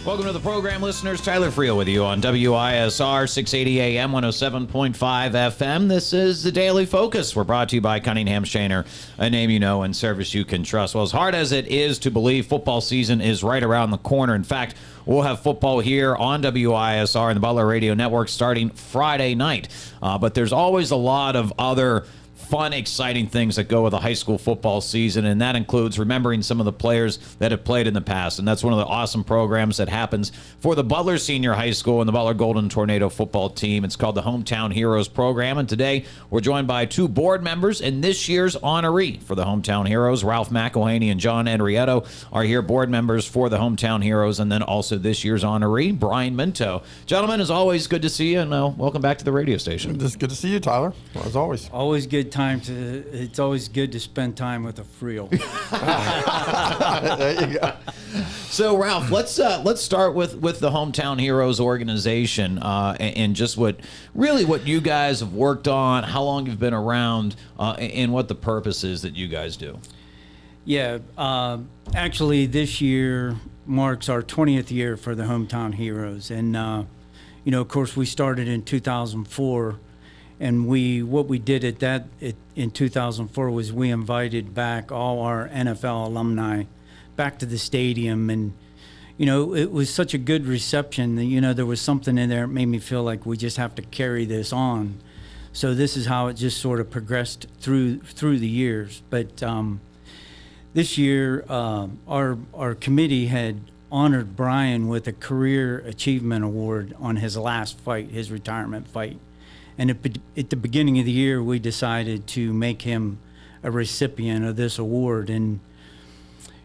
Welcome to the program, listeners. Tyler Friel with you on WISR 680 AM, 107.5 FM. This is the Daily Focus. We're brought to you by Cunningham Shaner, a name you know and service you can trust. Well, as hard as it is to believe, football season is right around the corner. In fact, we'll have football here on WISR and the Butler Radio Network starting Friday night. But there's always a lot of other fun, exciting things that go with a high school football season, and that includes remembering some of the players that have played in the past. And that's one of the awesome programs that happens for the Butler Senior High School and the Butler Golden Tornado football team. It's called the Hometown Heroes program, and today we're joined by two board members and this year's honoree for the Hometown Heroes. Ralph McElhanney and John Enrietto are here, board members for the Hometown Heroes, and then also this year's honoree, Brian Minto. Gentlemen, as always, good to see you, and welcome back to the radio station. It's good to see you, Tyler, as always. Always good it's always good to spend time with a Friel. There you go. So, Ralph, let's start with the Hometown Heroes organization and just what you guys have worked on, how long you've been around, and what the purpose is that you guys do. Yeah, actually, this year marks our 20th year for the Hometown Heroes, and of course, we started in 2004. And what we did in 2004 was we invited back all our NFL alumni back to the stadium, and it was such a good reception that there was something in there that made me feel like we just have to carry this on. So this is how it just sort of progressed through the years. But this year, our committee had honored Brian with a Career Achievement Award on his last fight, his retirement fight. And at the beginning of the year, we decided to make him a recipient of this award. And,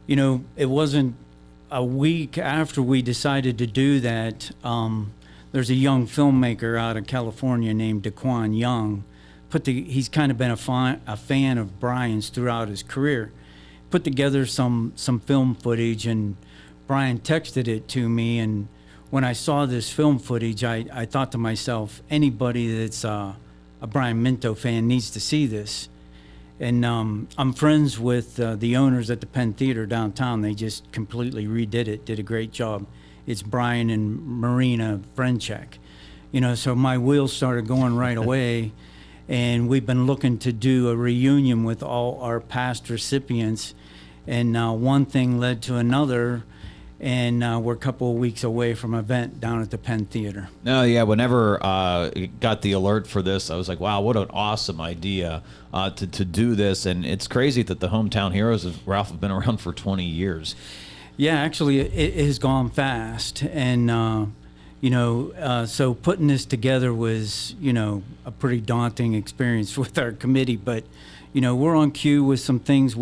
it wasn't a week after we decided to do that. There's a young filmmaker out of California named Daquan Young. He's kind of been a fan of Brian's throughout his career. Put together some film footage, and Brian texted it to me. And when I saw this film footage, I thought to myself, anybody that's a Brian Minto fan needs to see this. And I'm friends with the owners at the Penn Theater downtown. They just completely redid it, did a great job. It's Brian and Marina Frenchek. So my wheels started going right away. And we've been looking to do a reunion with all our past recipients. And one thing led to another. And we're a couple of weeks away from an event down at the Penn Theater. No, yeah, whenever got the alert for this, I was like, wow, what an awesome idea to do this. And it's crazy that the Hometown Heroes of Ralph have been around for 20 years. Yeah, actually, it has gone fast. And, so putting this together was, a pretty daunting experience with our committee. But, we're on cue with some things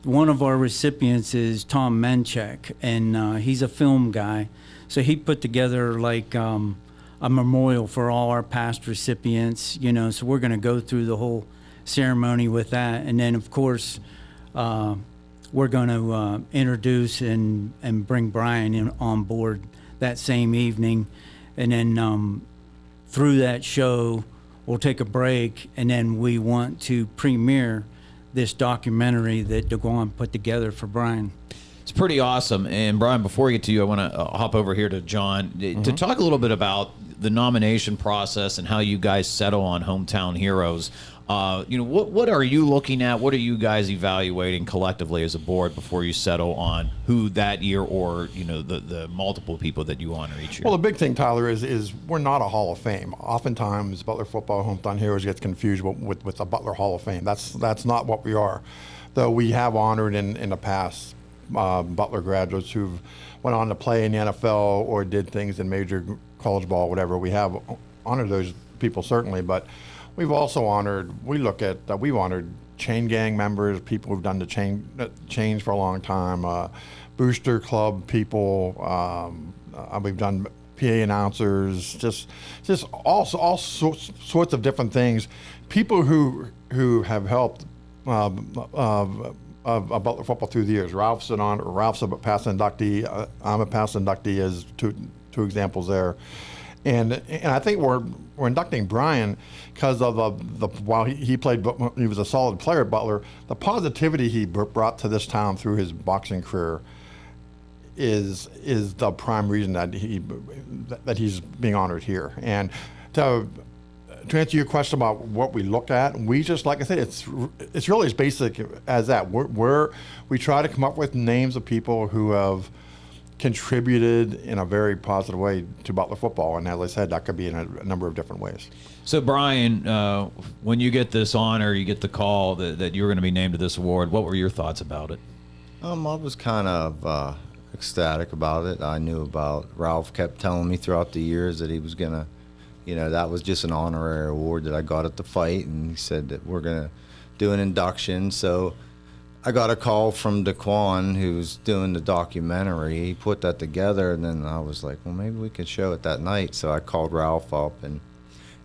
One of our recipients is Tom Menchek, and he's a film guy. So he put together like a memorial for all our past recipients, so we're going to go through the whole ceremony with that. And then, of course, we're going to introduce and bring Brian on board that same evening. And then through that show, we'll take a break, and then we want to premiere this documentary that Daquan put together for Brian. It's pretty awesome. And Brian, before we get to you, I want to hop over here to John to talk a little bit about the nomination process and how you guys settle on Hometown Heroes. What are you looking at? What are you guys evaluating collectively as a board before you settle on who that year or, the multiple people that you honor each year? Well, the big thing, Tyler, is we're not a Hall of Fame. Oftentimes, Butler Football Hometown Heroes gets confused with the Butler Hall of Fame. That's not what we are. Though we have honored in the past Butler graduates who've went on to play in the NFL or did things in major college ball, whatever. We have honored those people, certainly, but we've also we've honored chain gang members, people who've done the chains for a long time, booster club people, we've done PA announcers, just all sorts of different things. People who have helped Butler football through the years. Ralph's a past inductee. I'm a past inductee as two examples there. And I think we're inducting Brian because of while he was a solid player at Butler, the positivity he brought to this town through his boxing career is the prime reason that he's being honored here. And to answer your question about what we look at, we just, like I said, it's really as basic as that. We try to come up with names of people who have contributed in a very positive way to Butler football, and as I said, that could be in a number of different ways. So, Brian, when you get this honor, you get the call that you're going to be named to this award, what were your thoughts about it? I was kind of ecstatic about it. I knew about Ralph kept telling me throughout the years that he was going to, that was just an honorary award that I got at the fight, and he said that we're going to do an induction. So I got a call from DeQuan, who's doing the documentary. He put that together, and then I was like, well, maybe we could show it that night. So I called Ralph up, and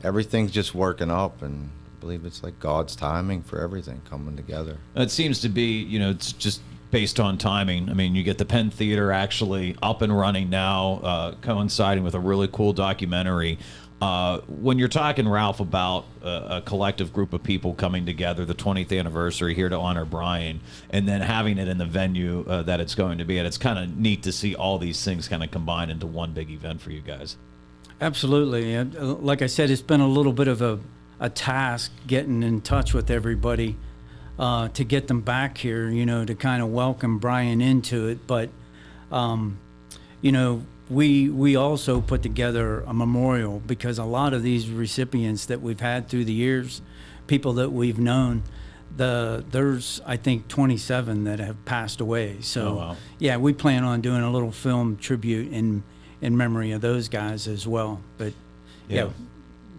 everything's just working up, and I believe it's like God's timing for everything coming together. It seems to be, it's just based on timing. I mean, you get the Penn Theater actually up and running now, coinciding with a really cool documentary. When you're talking, Ralph, about a collective group of people coming together, the 20th anniversary here to honor Brian, and then having it in the venue that it's going to be at, it's kind of neat to see all these things kind of combine into one big event for you guys. Absolutely. And like I said, it's been a little bit of a task getting in touch with everybody to get them back here, to kind of welcome Brian into it. But, we also put together a memorial, because a lot of these recipients that we've had through the years, people that we've known, there's, I think, 27 that have passed away. So, wow. Yeah, we plan on doing a little film tribute in memory of those guys as well. But, yeah,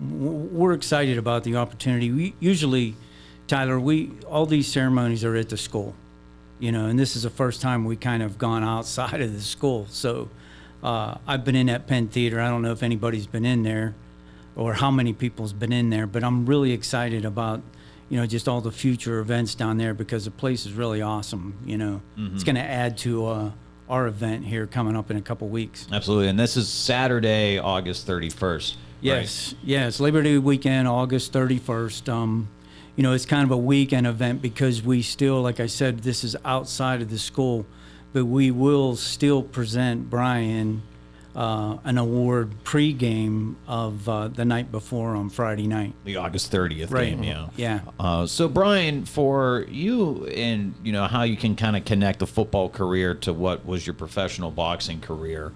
we're excited about the opportunity. We usually, Tyler, all these ceremonies are at the school, and this is the first time we kind of gone outside of the school. So I've been in that Penn Theater. I don't know if anybody's been in there or how many people's been in there, but I'm really excited about, just all the future events down there, because the place is really awesome. It's going to add to our event here coming up in a couple weeks. Absolutely. And this is Saturday, August 31st. Yes. Right? Yes. Labor Day weekend, August 31st. It's kind of a weekend event, because we still, like I said, this is outside of the school, but we will still present Brian an award pregame of the night before on Friday night. The August 30th Right. game, yeah. Yeah. So, Brian, for you and, how you can kind of connect the football career to what was your professional boxing career,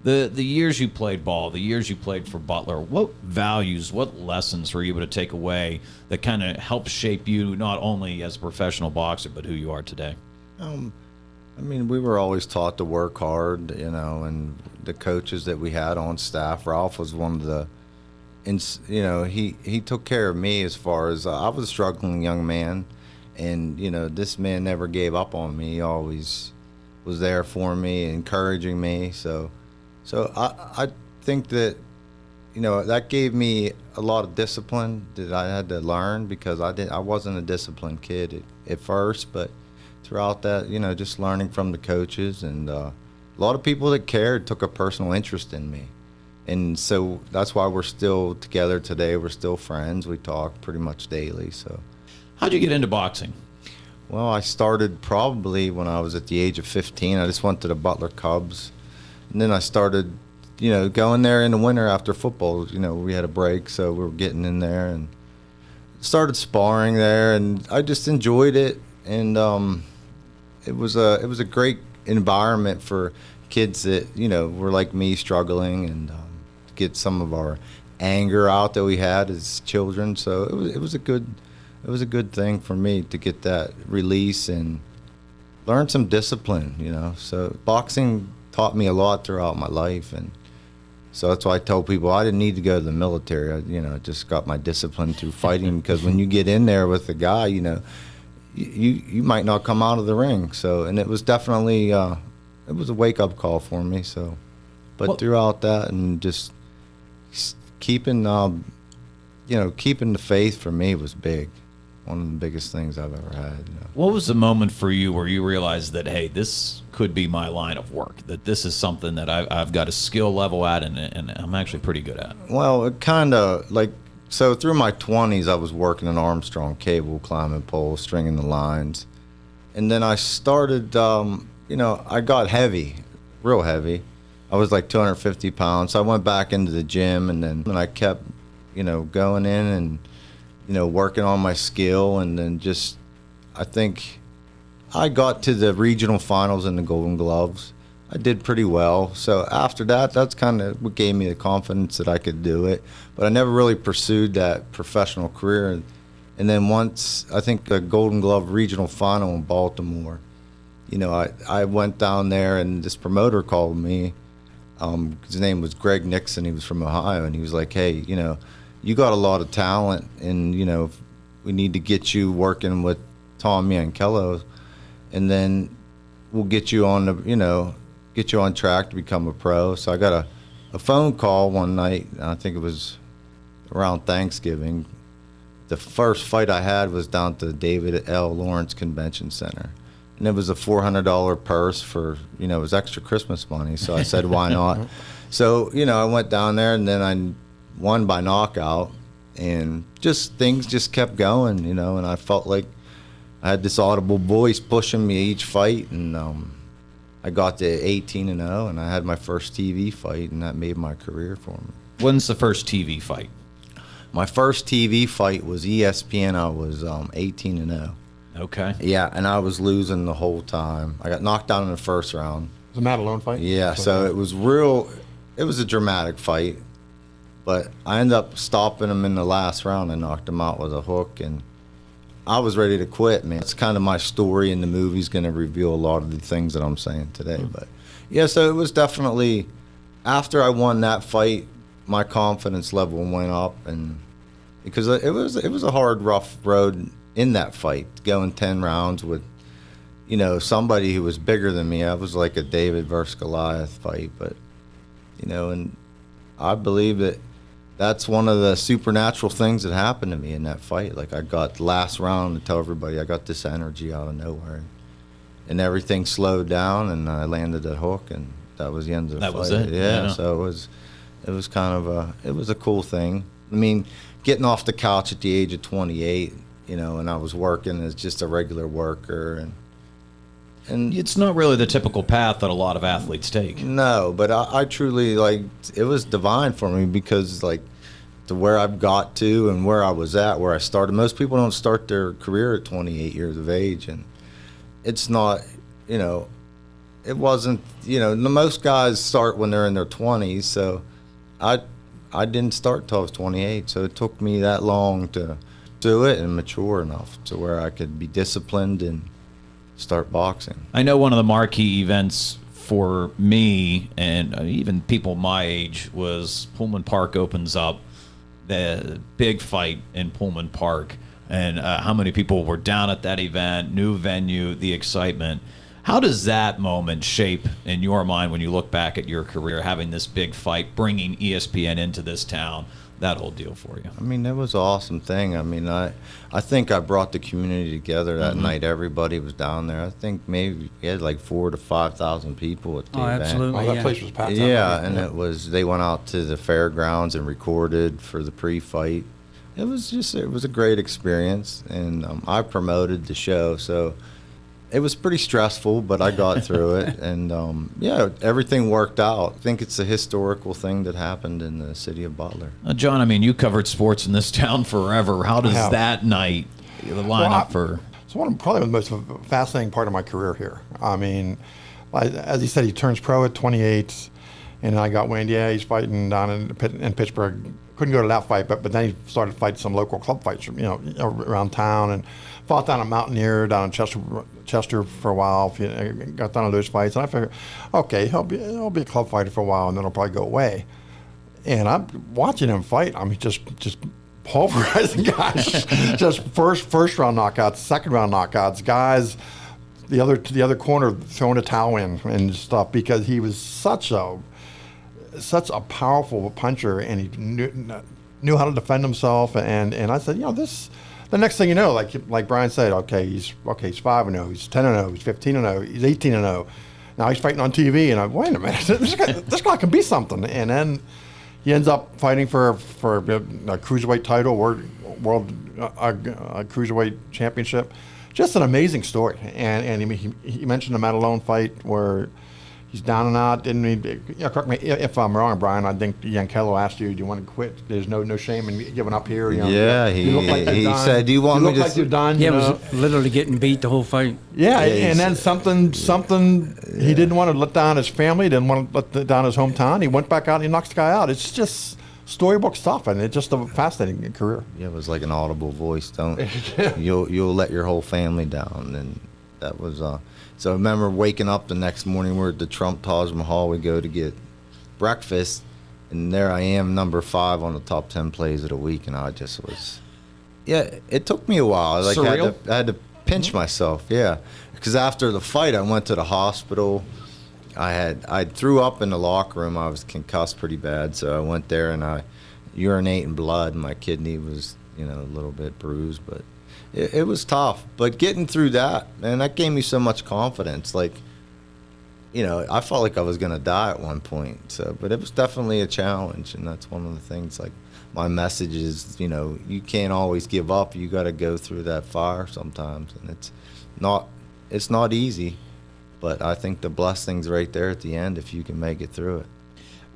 the years you played ball, the years you played for Butler, what values, what lessons were you able to take away that kind of helped shape you not only as a professional boxer, but who you are today? We were always taught to work hard, and the coaches that we had on staff, Ralph was one of the, he took care of me as far as I was a struggling young man, and, this man never gave up on me. He always was there for me, encouraging me. So I think that, that gave me a lot of discipline that I had to learn, because I wasn't a disciplined kid at first, but throughout that, just learning from the coaches, and a lot of people that cared took a personal interest in me. And so that's why we're still together today. We're still friends. We talk pretty much daily. So, how'd you get into boxing? Well, I started probably when I was at the age of 15. I just went to the Butler Cubs. And then I started, going there in the winter after football. We had a break, so we were getting in there and started sparring there, and I just enjoyed it. And it was a great environment for kids that were like me, struggling, and get some of our anger out that we had as children. So it was a good thing for me to get that release and learn some discipline. So boxing taught me a lot throughout my life, and so that's why I tell people I didn't need to go to the military. I just got my discipline through fighting, because when you get in there with a guy, you might not come out of the ring. So, and it was definitely it was a wake up call for me. So, but throughout that, and just keeping keeping the faith for me was big. One of the biggest things I've ever had. What was the moment for you where you realized that, hey, this could be my line of work, that this is something that I've got a skill level at, and I'm actually pretty good at? Well, it kind of so through my 20s, I was working in Armstrong cable, climbing poles, stringing the lines. And then I started, I got heavy real heavy. I was like 250 pounds. So I went back into the gym, and I kept, going in and, working on my skill. And then just, I think I got to the regional finals in the Golden Gloves. I did pretty well. So after that, that's kind of what gave me the confidence that I could do it. But I never really pursued that professional career. And then once, I think the Golden Glove regional final in Baltimore, I went down there, and this promoter called me. His name was Greg Nixon. He was from Ohio, and he was like, hey, you got a lot of talent, and, we need to get you working with Tom Yankello, and then we'll get you on get you on track to become a pro. So I got a phone call one night, I think it was around Thanksgiving. The first fight I had was down at the David L. Lawrence Convention Center. And it was a $400 purse for, it was extra Christmas money. So I said, why not? So, I went down there, and then I won by knockout. And things just kept going, and I felt like I had this audible voice pushing me each fight. And I got to 18-0, and I had my first TV fight, and that made my career for me. When's the first TV fight? My first TV fight was ESPN. I was 18-0. Okay. Yeah, and I was losing the whole time. I got knocked down in the first round. It was a Madelone fight? Yeah, so it was a dramatic fight, but I ended up stopping him in the last round and knocked him out with a hook, and I was ready to quit, man. It's kind of my story, and the movie's going to reveal a lot of the things that I'm saying today. But yeah, so it was definitely, after I won that fight, my confidence level went up, and because it was a hard, rough road in that fight, going 10 rounds with, somebody who was bigger than me. I was like a David versus Goliath fight, but, and I believe that that's one of the supernatural things that happened to me in that fight. Like, I got the last round to tell everybody I got this energy out of nowhere, and everything slowed down, and I landed a hook, and that was the end of the fight. That was it. Yeah, so it was kind of it was a cool thing. I mean, getting off the couch at the age of 28, and I was working as just a regular worker, and It's not really the typical path that a lot of athletes take. no, but I truly, like, it was divine for me, because, like, to where I've got to and where I was at, where I started. Most people don't start their career at 28 years of age, and it's not, it wasn't, most guys start when they're in their 20s, so I didn't start till I was 28, so it took me that long to do it and mature enough to where I could be disciplined and start boxing. I know one of the marquee events for me and even people my age was Pullman Park opens up, the big fight in Pullman Park, and how many people were down at that event, new venue, the excitement. How does that moment shape in your mind when you look back at your career, having this big fight, bringing ESPN into this town, that whole deal for you? I mean, that was an awesome thing. I mean, I think I brought the community together that night. Everybody was down there. I think maybe we had like 4,000 to 5,000 people at the event. Absolutely. Oh, that place was packed out. Yeah, and they went out to the fairgrounds and recorded for the pre-fight. It was a great experience, and I promoted the show, so it was pretty stressful, but I got through it, and everything worked out. I think it's a historical thing that happened in the city of Butler. John, I mean, you covered sports in this town forever. How does have. that night line up for? It's probably the most fascinating part of my career here. I mean, as he said, he turns pro at 28, and I got wind, he's fighting down in Pittsburgh. Couldn't go to that fight, but then he started fighting some local club fights, around town, and fought down at Mountaineer, down in Chester for a while. Got down to those fights, and I figured, okay, he'll be a club fighter for a while, and then he'll probably go away. And I'm watching him fight. I mean, just pulverizing guys, just first round knockouts, second round knockouts, guys. The other corner throwing a towel in and stuff, because he was such a powerful puncher, and he knew how to defend himself. And I said, the next thing you know, like Brian said, he's 5-0, he's 10-0, he's 15-0, he's 18-0. Now he's fighting on TV, and wait a minute, this guy can be something. And then he ends up fighting for a cruiserweight title, world cruiserweight championship. Just an amazing story. And he mentioned the Madelone fight where He's down and out. Didn't he? Correct me if I'm wrong, Brian. I think Yankello asked you, "Do you want to quit?" There's no shame in giving up here. Yeah, you look like you're he done. said, "Do you want me look to?" Like you're done. Yeah, you it know? was literally getting beat the whole fight. Yeah, Yeah, and then something he didn't want to let down his family, didn't want to let down his hometown. He went back out and he knocks the guy out. It's just storybook stuff, and it's just a fascinating career. Yeah, it was like an audible voice. Don't you'll let your whole family down, and that was. So I remember waking up the next morning. We're at the Trump Taj Mahal. We go to get breakfast, and there I am, number 5 on the top 10 plays of the week, and I just was. Yeah, it took me a while. Like Surreal? I had to pinch myself. Yeah, because after the fight, I went to the hospital. I threw up in the locker room. I was concussed pretty bad, so I went there and I urinating blood. My kidney was, a little bit bruised, but it was tough. But getting through that, man, that gave me so much confidence. Like, I felt like I was gonna die at one point. So, but it was definitely a challenge, and that's one of the things. Like, my message is, you can't always give up. You got to go through that fire sometimes, and it's not easy. But I think the blessing's right there at the end if you can make it through it.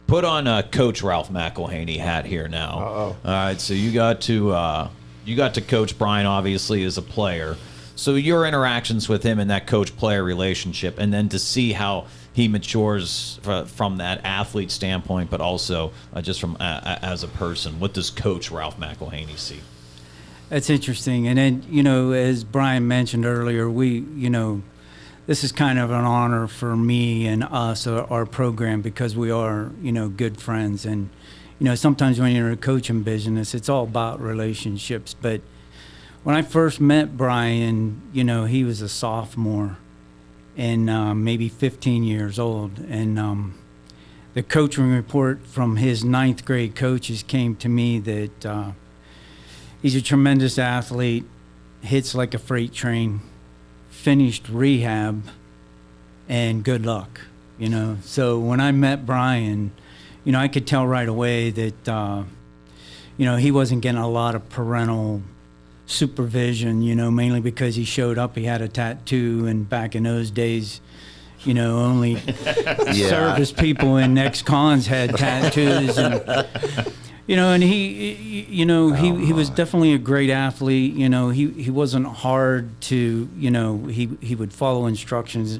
Put on a Coach Ralph McElhanney hat here now. Uh-oh. All right, so you got to coach Brian obviously as a player. So your interactions with him and that coach-player relationship, and then to see how he matures from that athlete standpoint, but also just from as a person. What does Coach Ralph McElhanney see? That's interesting. And then, as Brian mentioned earlier, this is kind of an honor for me and us, our program, because we are, good friends. And, sometimes when you're in a coaching business, it's all about relationships. But when I first met Brian, he was a sophomore and maybe 15 years old. And the coaching report from his 9th grade coaches came to me that he's a tremendous athlete, hits like a freight train, finished rehab, and good luck, So when I met Brian, I could tell right away that, he wasn't getting a lot of parental supervision, mainly because he showed up, he had a tattoo, and back in those days, only service people in ex-cons had tattoos, and and he was definitely a great athlete. He wasn't hard to, he would follow instructions,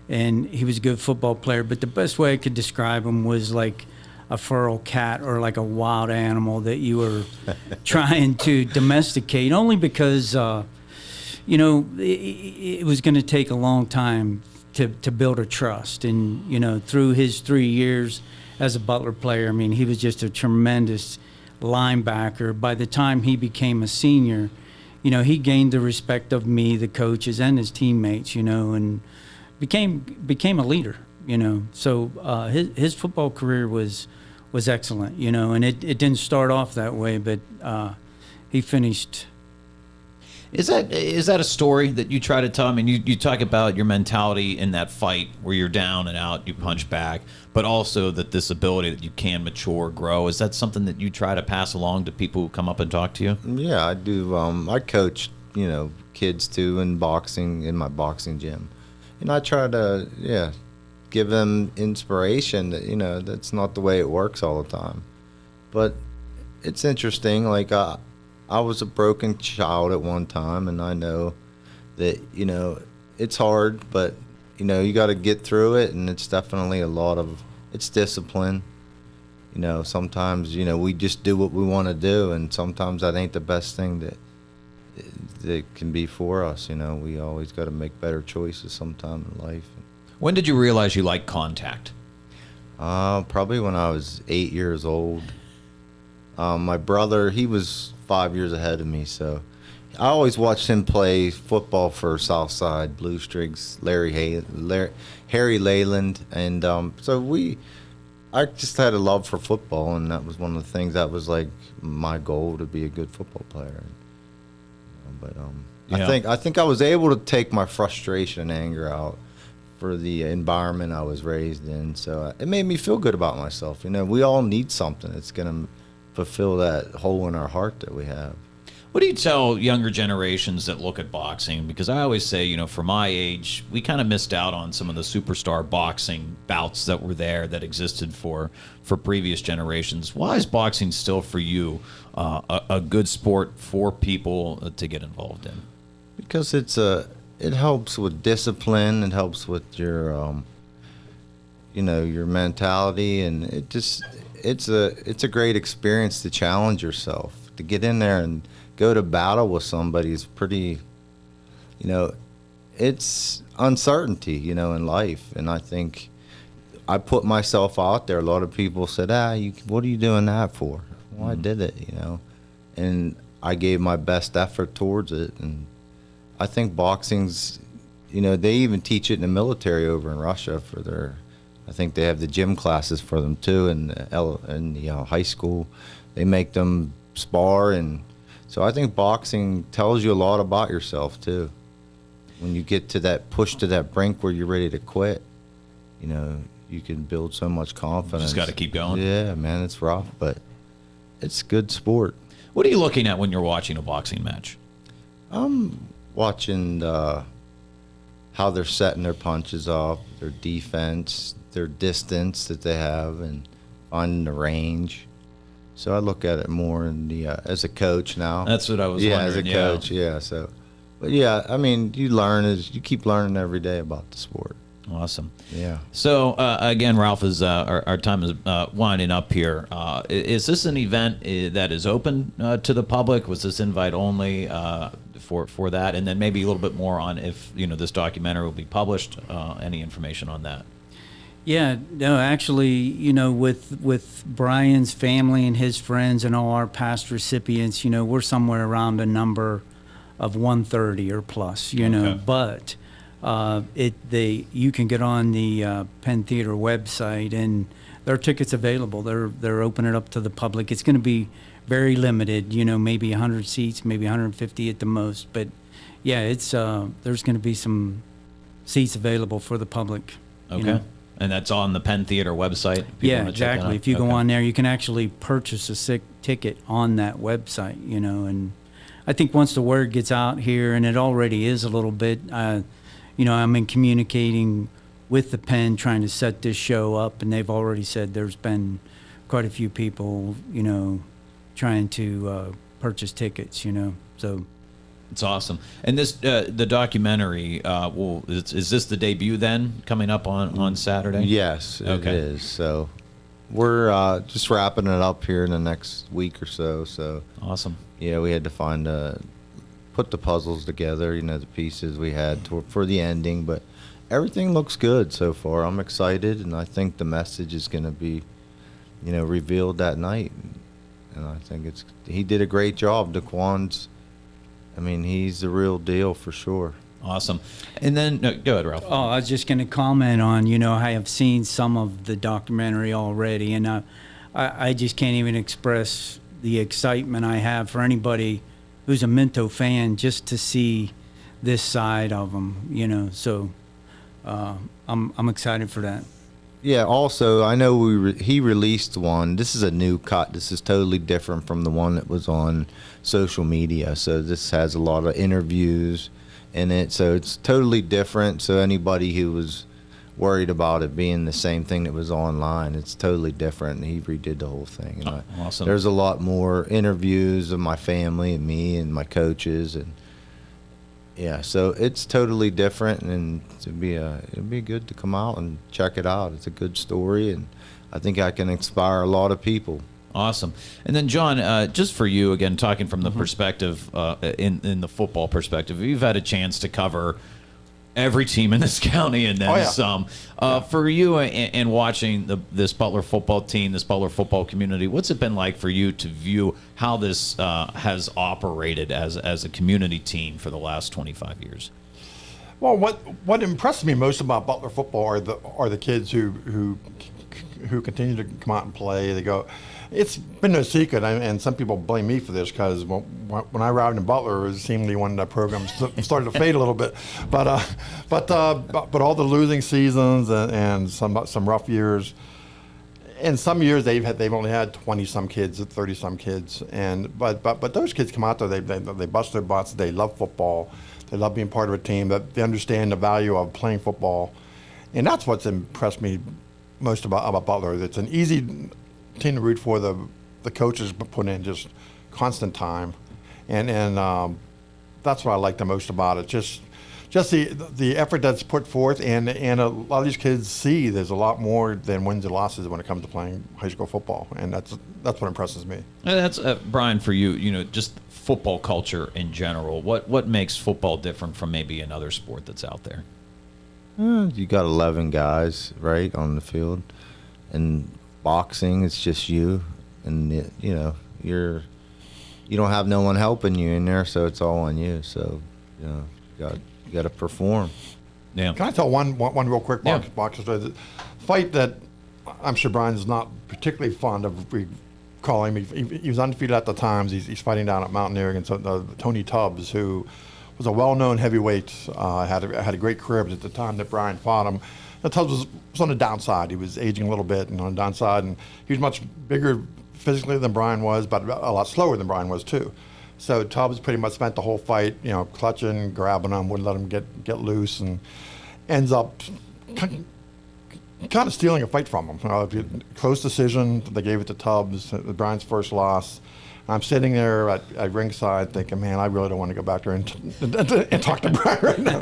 and he was a good football player. But the best way I could describe him was like a feral cat or like a wild animal that you were trying to domesticate, only because, it was going to take a long time to build a trust. And, through his 3 years as a Butler player, he was just a tremendous linebacker. By the time he became a senior, he gained the respect of me, the coaches, and his teammates, and became a leader, So his football career was excellent, and it didn't start off that way, but he finished. Is that a story that you try to tell? You talk about your mentality in that fight where you're down and out, you punch back, but also that this ability that you can mature, grow. Is that something that you try to pass along to people who come up and talk to you? Yeah, I do. I coach, kids too in boxing, in my boxing gym. And I try to, give them inspiration that, that's not the way it works all the time. But it's interesting, like, I was a broken child at one time, and I know that, it's hard, but, you got to get through it, and it's definitely it's discipline. Sometimes, we just do what we want to do, and sometimes that ain't the best thing that can be for us. We always got to make better choices sometime in life. When did you realize you liked contact? Probably when I was 8 years old. My brother, he was 5 years ahead of me, so I always watched him play football for Southside Blue Streaks, Harry Leyland, and I just had a love for football, and that was one of the things that was like my goal, to be a good football player. But I think I was able to take my frustration and anger out for the environment I was raised in, so it made me feel good about myself. We all need something that's going to fulfill that hole in our heart that we have. What do you tell younger generations that look at boxing? Because I always say, for my age, we kind of missed out on some of the superstar boxing bouts that were there that existed for previous generations. Why is boxing still for you a good sport for people to get involved in? Because it helps with discipline. It helps with your your mentality, and it's a great experience to challenge yourself, to get in there and go to battle with somebody is pretty, it's uncertainty, in life. And I think I put myself out there. A lot of people said, what are you doing that for? Well, I did it, and I gave my best effort towards it. And I think boxing's, they even teach it in the military over in Russia I think they have the gym classes for them too, in the high school. They make them spar, and so I think boxing tells you a lot about yourself too. When you get to that push to that brink where you're ready to quit, you can build so much confidence. Just got to keep going. Yeah, man, it's rough, but it's good sport. What are you looking at when you're watching a boxing match? I'm watching how they're setting their punches off, their defense, their distance that they have, and finding the range. So I look at it more in as a coach now. That's what I was wondering. wondering. As a coach, yeah. So, but yeah, I mean, you keep learning every day about the sport. Awesome. Yeah. So again, Ralph, is our time is winding up here. Is this an event that is open to the public? Was this invite only for that? And then maybe a little bit more on if this documentary will be published. Any information on that? Yeah, no, actually, with Brian's family and his friends and all our past recipients, we're somewhere around a number of 130 or plus, Okay. But you can get on the Penn Theater website, and there are tickets available. They're opening it up to the public. It's going to be very limited, maybe 100 seats, maybe 150 at the most. But yeah, it's there's going to be some seats available for the public. Okay. And that's on the Penn Theater website? Yeah, exactly. If you go on there, you can actually purchase a ticket on that website, and I think once the word gets out here, and it already is a little bit, I'm in communicating with the Penn trying to set this show up, and they've already said there's been quite a few people, trying to purchase tickets, so. It's awesome. And this the documentary, is this the debut then, coming up on Saturday? Yes, it is. So we're just wrapping it up here in the next week or so. So awesome. Yeah, we had to put the puzzles together, the pieces we had for the ending. But everything looks good so far. I'm excited, and I think the message is going to be, revealed that night. And I think he did a great job. Daquan's, he's the real deal for sure. Awesome. And then, no, go ahead, Ralph. Oh, I was just going to comment on, I have seen some of the documentary already, and I just can't even express the excitement I have for anybody who's a Minto fan just to see this side of him, So I'm excited for that. Yeah, also, I know he released one. This is a new cut. This is totally different from the one that was on social media. So this has a lot of interviews in it. So it's totally different. So anybody who was worried about it being the same thing that was online, it's totally different. And he redid the whole thing. And awesome. There's a lot more interviews of my family and me and my coaches, and yeah, so it's totally different, and it'd be good to come out and check it out. It's a good story, and I think I can inspire a lot of people. Awesome. And then, John, just for you, again, talking from the perspective, in the football perspective, you've had a chance to cover every team in this county and then some. For you and watching this Butler football team, this Butler football community, what's it been like for you to view how this has operated as a community team for the last 25 years? Well, what impressed me most about Butler football are the kids who continue to come out and play. They go. It's been no secret, and some people blame me for this because when I arrived in Butler, it seemed when the program started to fade a little bit. But all the losing seasons and some rough years, in some years they've only had 20 some kids, 30 some kids, but those kids come out there, they bust their butts, they love football, they love being part of a team, that they understand the value of playing football, and that's what's impressed me most about Butler. It's an easy team to root for. The coaches put in just constant time, and that's what I like the most about it. Just the effort that's put forth, and a lot of these kids see there's a lot more than wins and losses when it comes to playing high school football, and that's what impresses me. And that's Brian, for you, just football culture in general. What makes football different from maybe another sport that's out there? You got 11 guys, right, on the field, and boxing, it's just you, and you don't have no one helping you in there, so it's all on you. So you got to perform. Yeah. Can I tell one real quick boxing story? The fight that I'm sure Brian's not particularly fond of recalling. He was undefeated at the times. He's fighting down at Mountaineering against Tony Tubbs, who was a well-known heavyweight, had a great career, but at the time that Brian fought him, Tubbs was on the downside. He was aging a little bit and on the downside, and he was much bigger physically than Brian was, but a lot slower than Brian was too. So Tubbs pretty much spent the whole fight, clutching, grabbing him, wouldn't let him get loose, and ends up kind of stealing a fight from him. Close decision. They gave it to Tubbs. Brian's first loss. I'm sitting there at ringside thinking, man, I really don't want to go back there and talk to Brian right now.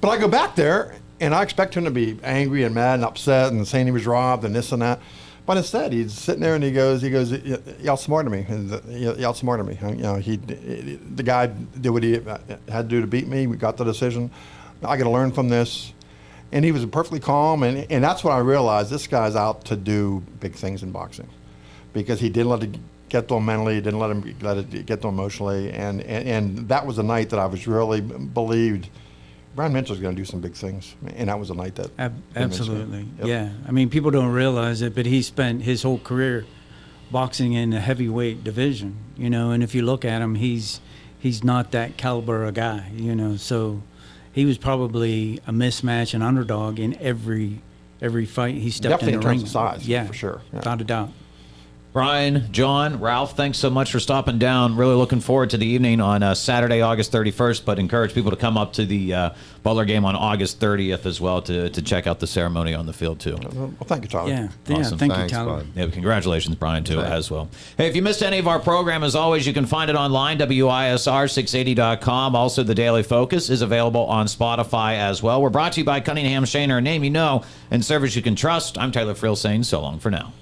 But I go back there, and I expect him to be angry and mad and upset and saying he was robbed and this and that. But instead, he's sitting there and he goes, he outsmarted me. He outsmarted me. The guy did what he had to do to beat me. We got the decision. I got to learn from this. And he was perfectly calm, and that's when I realized this guy's out to do big things in boxing, because he didn't let it get to him mentally, didn't let it get to him emotionally, and that was a night that I was really believed Brian Minto was going to do some big things, and that was a night that absolutely, yep. Yeah. I mean, people don't realize it, but he spent his whole career boxing in the heavyweight division, and if you look at him, he's not that caliber of guy, so he was probably a mismatch, an underdog in every fight he stepped definitely in the ring. Definitely in terms of size, yeah, for sure. Yeah. Without a doubt. Brian, John, Ralph, thanks so much for stopping down. Really looking forward to the evening on Saturday, August 31st, but encourage people to come up to the Butler game on August 30th as well to check out the ceremony on the field, too. Well, thank you, Tyler. Yeah, Awesome. Thank Thanks, you, Tyler. bud. Yeah, congratulations, Brian, too, as well. Hey, if you missed any of our program, as always, you can find it online, WISR680.com. Also, the Daily Focus is available on Spotify as well. We're brought to you by Cunningham Shaner, a name you know and service you can trust. I'm Tyler Friel saying so long for now.